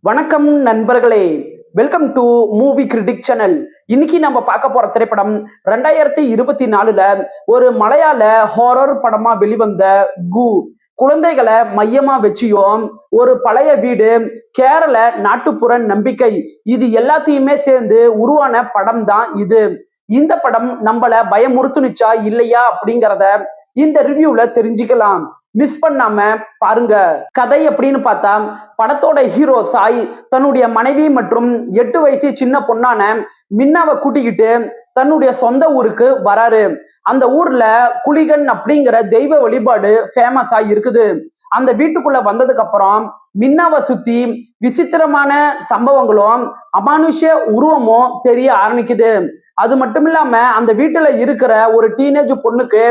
வணக்கம் நண்பர்களே, welcome to movie critic channel. இன்னைக்கு நம்ம பார்க்க போற திரைப்படம் 2024ல ஒரு மலையாள ஹாரர் படமா வெளிவந்த கு. குழந்தைகளை மையமா வச்சியும் ஒரு பழைய வீடு, கேரள நாட்டுப்புற நம்பிக்கை, இது எல்லாத்தையுமே சேர்ந்து உருவான படம் தான் இது. இந்த படம் நம்மள பயமுறுத்துனுச்சா இல்லையா அப்படிங்கிறத இந்த ரிவ்யூல தெரிஞ்சுக்கலாம். மிஸ் பண்ணாம பாருங்க. கதை அப்படின்னு பார்த்தா, படத்தோட ஹீரோ சாய் தன்னுடைய மனைவி மற்றும் 8 வயசு சின்ன பொண்ணான மின்னாவை கூட்டிக்கிட்டு தன்னுடைய சொந்த ஊருக்கு வராரு. அந்த ஊர்ல குளிகன் அப்படிங்கிற தெய்வ வழிபாடு ஃபேமஸா இருக்குது. அந்த வீட்டுக்குள்ள வந்ததுக்கு அப்புறம் மின்னாவை சுத்தி விசித்திரமான சம்பவங்களும் அமானுஷ்ய உருவமும் தெரிய ஆரம்பிக்குது. அது மட்டும் இல்லாம அந்த வீட்டுல இருக்கிற ஒரு டீனேஜ் பொண்ணுக்கு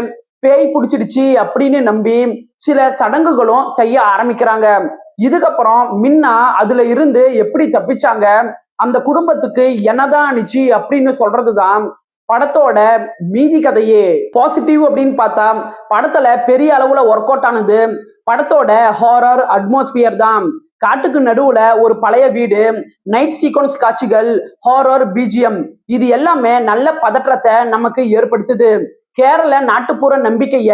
பேய் பிடிச்சிடுச்சு அப்படின்னு நம்பி சில சடங்குகளும் செய்ய ஆரம்பிக்கிறாங்க. இதுக்கப்புறம் மின்னா அதுல இருந்து எப்படி தப்பிச்சாங்க, அந்த குடும்பத்துக்கு என்னதான் ஆனிச்சு அப்படின்னு சொல்றதுதான் படத்தோட மீதி கதையே. பாசிட்டிவ் அப்படின்னு பார்த்தா, படத்துல பெரிய அளவுல ஒர்க் அவுட் ஆனது படத்தோட ஹாரர் அட்மாஸ்பியர் தான். காட்டுக்கு நடுவுல ஒரு பழைய வீடு, நைட் சீக்வன்ஸ் காட்சிகள், ஹாரர் பிஜிஎம், இது எல்லாமே நல்ல பதற்றத்தை நமக்கு ஏற்படுத்துது. கேரள நாட்டுப்புற நம்பிக்கைய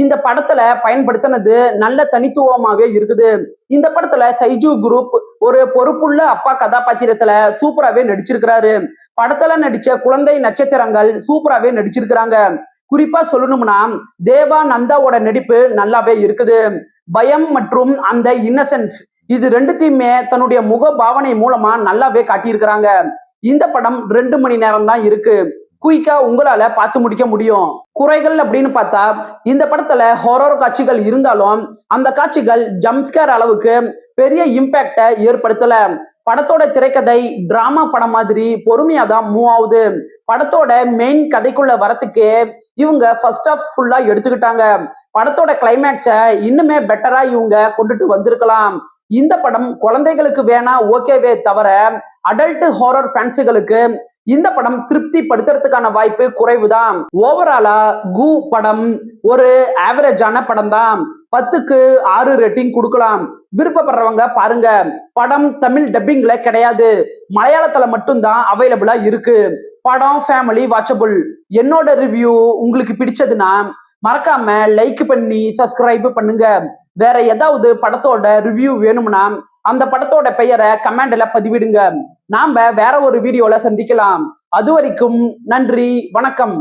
இந்த படத்துல பயன்படுத்தினது நல்ல தனித்துவமாவே இருக்குது. இந்த படத்துல சைஜு குரூப் ஒரு பொறுப்புள்ள அப்பா கதாபாத்திரத்துல சூப்பராகவே நடிச்சிருக்கிறாரு. படத்துல நடிச்ச குழந்தை நட்சத்திரங்கள் சூப்பராகவே நடிச்சிருக்கிறாங்க. குறிப்பா சொல்லணும்னா தேவா நந்தாவோட நடிப்பு நல்லாவே இருக்குது. பயம் மற்றும் அந்த இன்னசென்ஸ், இது ரெண்டுத்தையுமே தன்னுடைய முக பாவனை மூலமா நல்லாவே காட்டியிருக்கிறாங்க. இந்த படம் 2 மணி நேரம் தான் இருக்கு. குயிக்கா உங்களால பார்த்து முடிக்க முடியும். குறைகள் அப்படின்னு பார்த்தா, இந்த படத்துல ஹாரர் காட்சிகள் இருந்தாலும் அந்த காட்சிகள் ஜம்ஸ்கேர் அளவுக்கு பெரிய இம்பாக்டை ஏற்படுத்தல. படத்தோட திரைக்கதை டிராமா படம் மாதிரி பொறுமையா தான் மூவ் ஆகுது. படத்தோட மெயின் கதைக்குள்ள வரத்துக்கு இவங்க ஃபர்ஸ்ட் ஆஃப் ஃபுல்லா எடுத்துக்கிட்டாங்க. படத்தோட கிளைமேக்ஸை இன்னுமே பெட்டரா இவங்க கொண்டுட்டு வந்திருக்கலாம். இந்த படம் குழந்தைகளுக்கு வேணா ஓகேவே தவிர அடல்ட் ஹாரர் ஃபேன்ஸுகளுக்கு இந்த படம் திருப்தி படுத்துறதுக்கான வாய்ப்பு குறைவுதான். ஓவராலா கு படம் ஒரு ஆவரேஜான படம் தான். 10க்கு 6 ரேட்டிங் கொடுக்கலாம். விருப்பப்படுறவங்க பாருங்க. படம் தமிழ் டப்பிங்ல கிடையாது, மலையாளத்துல மட்டும்தான் அவைலபிளா இருக்கு. படம் ஃபேமிலி வாட்சபிள். என்னோட ரிவ்யூ உங்களுக்கு பிடிச்சதுன்னா மறக்காம லைக் பண்ணி சப்ஸ்கிரைப் பண்ணுங்க. வேற ஏதாவது படத்தோட ரிவ்யூ வேணும்னா அந்த படத்தோட பெயரை கமெண்ட்ல பதிவிடுங்க. நாம வேற ஒரு வீடியோல சந்திக்கலாம். அது வரைக்கும் நன்றி, வணக்கம்.